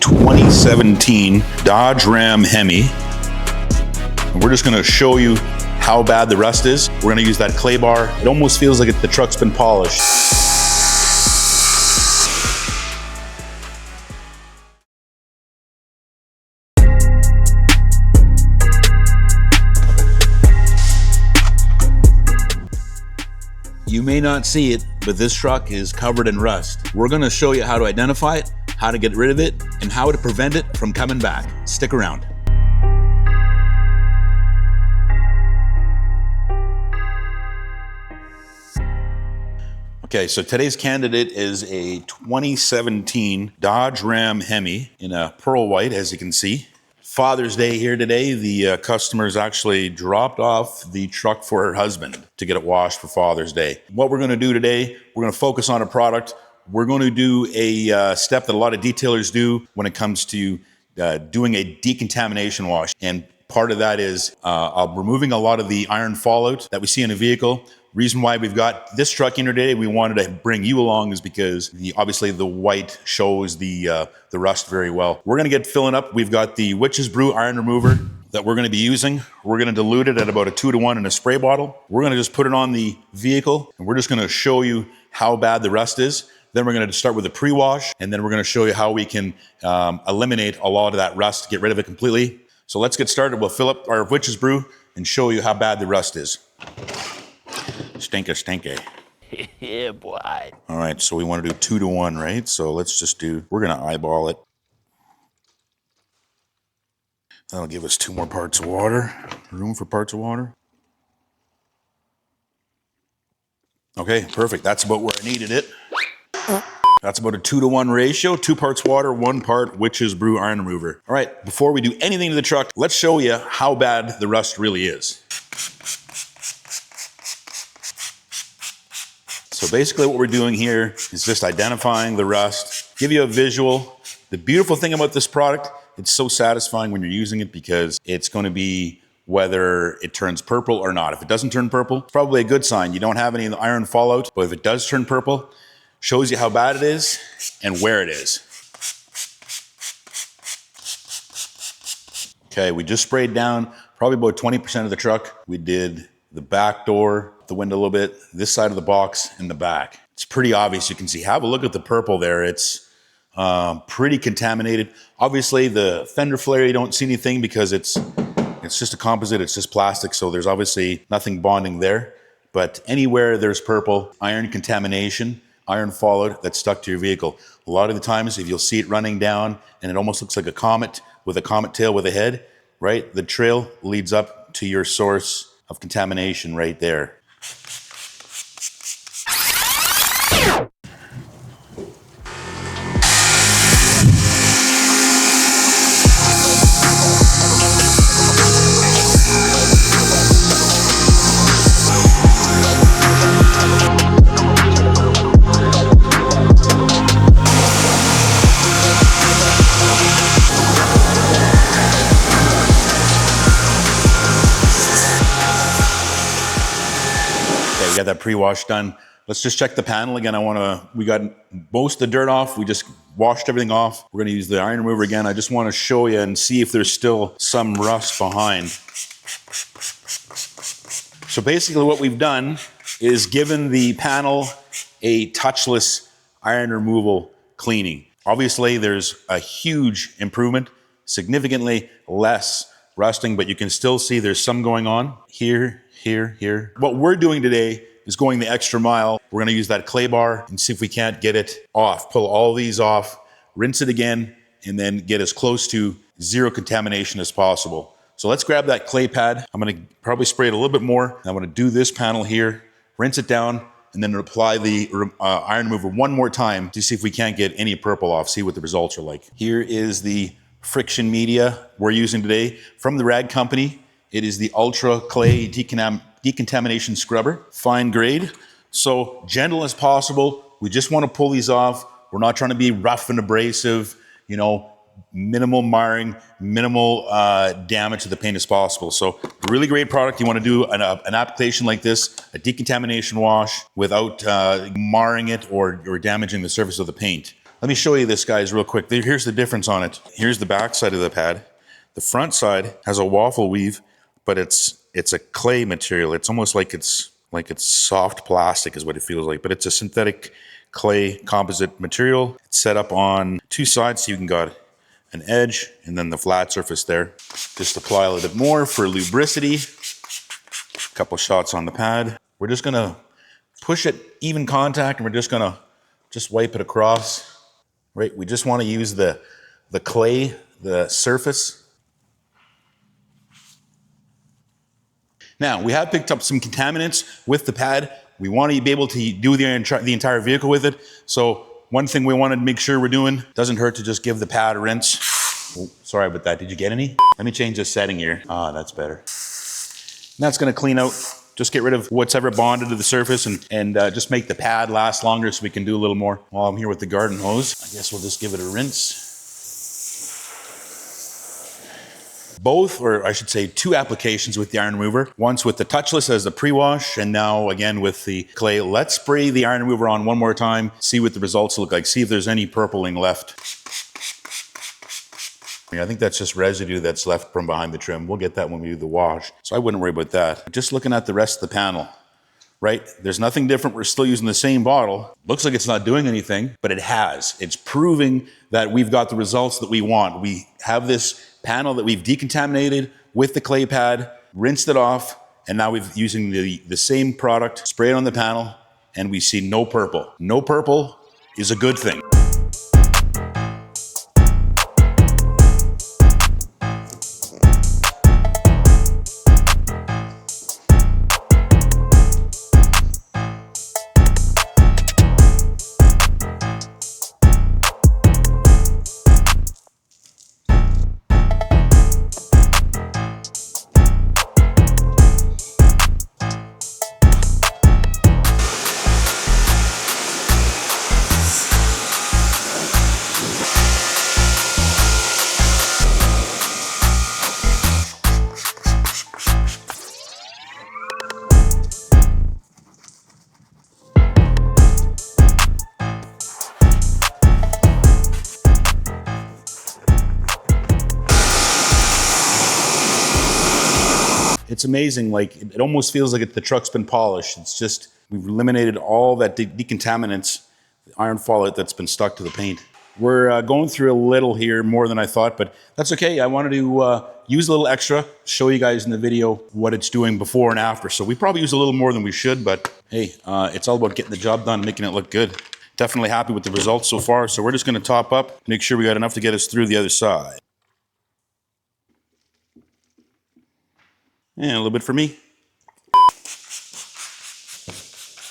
2017 Dodge Ram Hemi. And we're just gonna show you how bad the rust is. We're gonna use that clay bar. It almost feels like the truck's been polished. You may not see it, but this truck is covered in rust. We're gonna show you how to identify it, how to get rid of it, and how to prevent it from coming back. Stick around. Okay, so today's candidate is a 2017 Dodge Ram Hemi in a pearl white, as you can see. Father's Day here today. The customers actually dropped off the truck for her husband to get it washed for Father's Day. What we're going to do today, we're going to focus on a product. We're going to do a step that a lot of detailers do when it comes to doing a decontamination wash. And part of that is removing a lot of the iron fallout that we see in a vehicle. Reason why we've got this truck in here today, we wanted to bring you along, is because obviously the white shows the rust very well. We're going to get filling up. We've got the Brew iron remover that we're going to be using. We're going to dilute it at about a 2-to-1 in a spray bottle. We're going to just put it on the vehicle, and we're just going to show you how bad the rust is. Then we're going to start with a pre-wash, and then we're going to show you how we can eliminate a lot of that rust, get rid of it completely. So let's get started. We'll fill up our Brew and show you how bad the rust is. Stinky. Yeah, boy. All right, so we want to do 2-to-1, right? So let's just we're going to eyeball it. That'll give us 2 more parts of water, room for parts of water. Okay, perfect. That's about where I needed it. That's about a 2-to-1 ratio, 2 parts water, 1 part Brew iron remover. All right, before we do anything to the truck, let's show you how bad the rust really is. So basically what we're doing here is just identifying the rust, give you a visual. The beautiful thing about this product, it's so satisfying when you're using it because it's going to be whether it turns purple or not. If it doesn't turn purple, it's probably a good sign. You don't have any of the iron fallout, but if it does turn purple, shows you how bad it is and where it is. Okay, we just sprayed down probably about 20% of the truck. We did the back door, the window a little bit, this side of the box, and the back. It's pretty obvious. You can see, have a look at the purple there. It's pretty contaminated. Obviously the fender flare, you don't see anything because it's just a composite, it's just plastic, so there's obviously nothing bonding there. But anywhere there's purple, iron contamination, iron fallout that's stuck to your vehicle. A lot of the times, if you'll see it running down and it almost looks like a comet with a comet tail with a head, right? The trail leads up to your source of contamination right there. We got that pre-wash done. Let's just check the panel again. We got most of the dirt off. We just washed everything off. We're gonna use the iron remover again. I just wanna show you and see if there's still some rust behind. So basically what we've done is given the panel a touchless iron removal cleaning. Obviously there's a huge improvement, significantly less rusting, but you can still see there's some going on here. What we're doing today is going the extra mile. We're gonna use that clay bar and see if we can't get it off. Pull all these off, rinse it again, and then get as close to zero contamination as possible. So let's grab that clay pad. I'm gonna probably spray it a little bit more. I'm gonna do this panel here, rinse it down, and then apply the iron remover one more time to see if we can't get any purple off, see what the results are like. Here is the friction media we're using today from the Rag Company. It is the Ultra Clay Decontamination Scrubber, fine grade. So gentle as possible. We just want to pull these off. We're not trying to be rough and abrasive, minimal marring, minimal damage to the paint as possible. So really great product. You want to do an application like this, a decontamination wash, without marring it or damaging the surface of the paint. Let me show you this, guys, real quick. Here's the difference on it. Here's the back side of the pad. The front side has a waffle weave, but it's a clay material. It's almost like it's soft plastic is what it feels like, but it's a synthetic clay composite material. It's set up on two sides so you can got an edge and then the flat surface there. Just apply a little bit more for lubricity. A couple shots on the pad. We're just gonna push it even contact and we're just gonna wipe it across. Right, we just want to use the clay, the surface. Now, we have picked up some contaminants with the pad. We want to be able to do the entire vehicle with it. So one thing we want to make sure we're doing, doesn't hurt to just give the pad a rinse. Oh, sorry about that, did you get any? Let me change this setting here. Ah, that's better. And that's going to clean out, just get rid of what's ever bonded to the surface and just make the pad last longer so we can do a little more. While I'm here with the garden hose, I guess we'll just give it a rinse. Both, or I should say two applications with the iron remover. Once with the touchless as the pre-wash, and now again with the clay. Let's spray the iron remover on one more time, see what the results look like, see if there's any purpling left. I think that's just residue that's left from behind the trim. We'll get that when we do the wash, so I wouldn't worry about that. Just looking at the rest of the panel, right? There's nothing different. We're still using the same bottle. Looks like it's not doing anything, but it has. It's proving that we've got the results that we want. We have this panel that we've decontaminated with the clay pad, rinsed it off, and now we're using the same product, spray it on the panel, and we see no purple. No purple is a good thing. It's amazing, like it almost feels like the truck's been polished. It's just, we've eliminated all that decontaminants, the iron fallout that's been stuck to the paint. We're going through a little here, more than I thought, but that's okay. I wanted to use a little extra, show you guys in the video what it's doing before and after. So we probably use a little more than we should, but hey, it's all about getting the job done, making it look good. Definitely happy with the results so far. So we're just gonna top up, make sure we got enough to get us through the other side. And a little bit for me.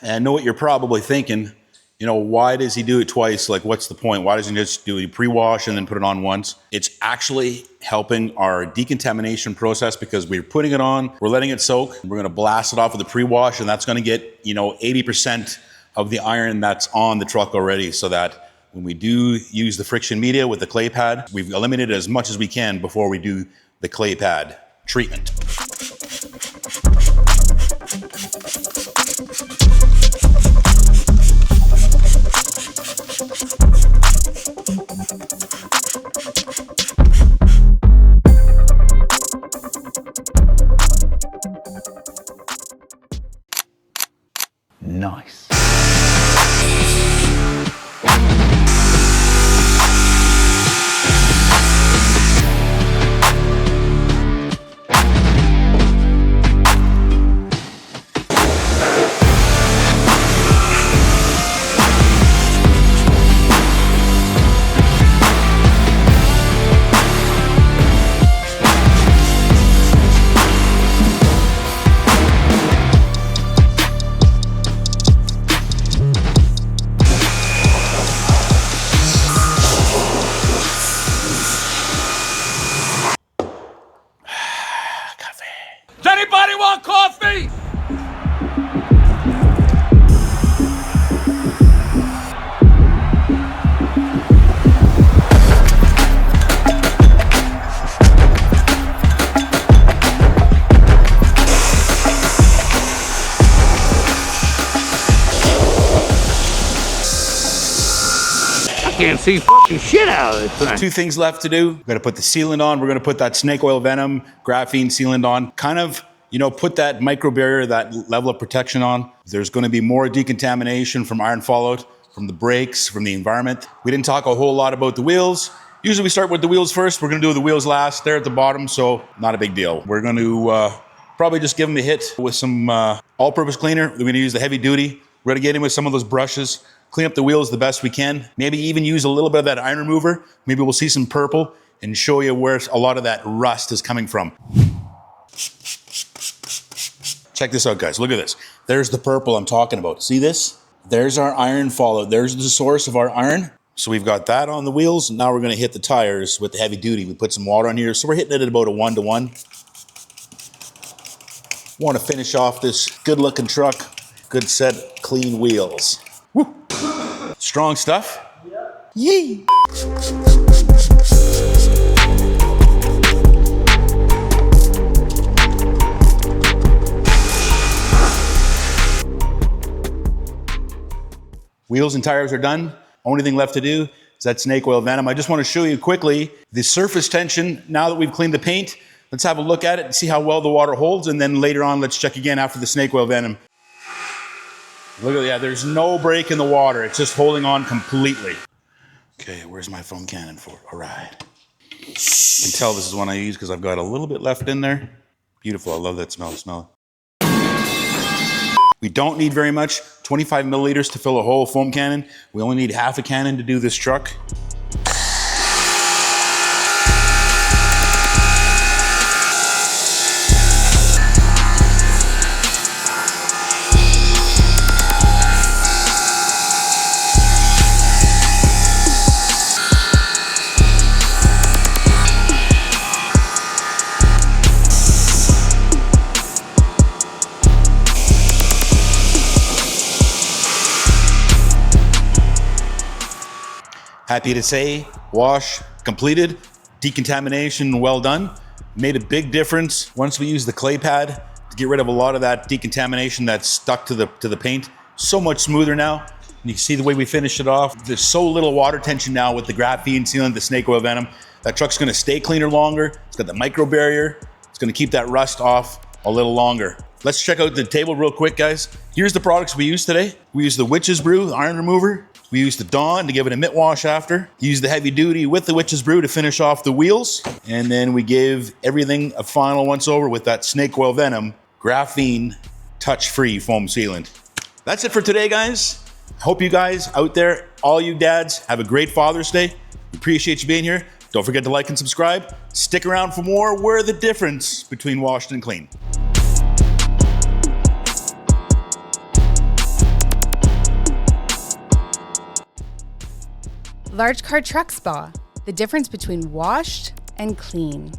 And I know what you're probably thinking, you know, why does he do it twice? Like, what's the point? Why doesn't he just do a pre-wash and then put it on once? It's actually helping our decontamination process because we're putting it on, we're letting it soak, we're gonna blast it off with a pre-wash, and that's gonna get, you know, 80% of the iron that's on the truck already, so that when we do use the friction media with the clay pad, we've eliminated as much as we can before we do the clay pad treatment. Nice. the fucking shit out of this thing. Two things left to do. We're gonna put the sealant on. We're gonna put that snake oil venom, graphene sealant on. Kind of, you know, put that micro barrier, that level of protection on. There's gonna be more decontamination from iron fallout, from the brakes, from the environment. We didn't talk a whole lot about the wheels. Usually we start with the wheels first. We're gonna do the wheels last. They're at the bottom, so not a big deal. We're gonna probably just give them a hit with some all-purpose cleaner. We're gonna use the heavy duty. We're gonna get in with some of those brushes, clean up the wheels the best we can. Maybe even use a little bit of that iron remover. Maybe we'll see some purple and show you where a lot of that rust is coming from. Check this out, guys. Look at this. There's the purple I'm talking about. See this? There's our iron fallout. There's the source of our iron. So we've got that on the wheels. Now we're gonna hit the tires with the heavy duty. We put some water on here. So we're hitting it at about a 1-to-1. Want to finish off this good looking truck. Good set, clean wheels. Woo. Strong stuff? Yep. Yee! Wheels and tires are done. Only thing left to do is that snake oil venom. I just want to show you quickly the surface tension. Now that we've cleaned the paint, let's have a look at it and see how well the water holds. And then later on, let's check again after the snake oil venom. Look at that, there's no break in the water. It's just holding on completely. Okay, where's my foam cannon for? All right. You can tell this is one I use because I've got a little bit left in there. Beautiful, I love that smell, We don't need very much, 25 milliliters to fill a whole foam cannon. We only need half a cannon to do this truck. Happy to say, wash completed, decontamination well done. Made a big difference once we used the clay pad to get rid of a lot of that decontamination that's stuck to the paint. So much smoother now. And you can see the way we finished it off. There's so little water tension now with the graphene sealant, the snake oil venom. That truck's gonna stay cleaner longer. It's got the micro barrier. It's gonna keep that rust off a little longer. Let's check out the table real quick, guys. Here's the products we used today. We used the Witch's Brew, the iron remover. We used the Dawn to give it a mitt wash after. Used the heavy duty with the Witch's Brew to finish off the wheels. And then we gave everything a final once over with that snake oil venom, graphene, touch-free foam sealant. That's it for today, guys. I hope you guys out there, all you dads, have a great Father's Day. We appreciate you being here. Don't forget to like and subscribe. Stick around for more Where the Difference Between Washed and Clean. Large Car Truck Spa, the difference between washed and clean.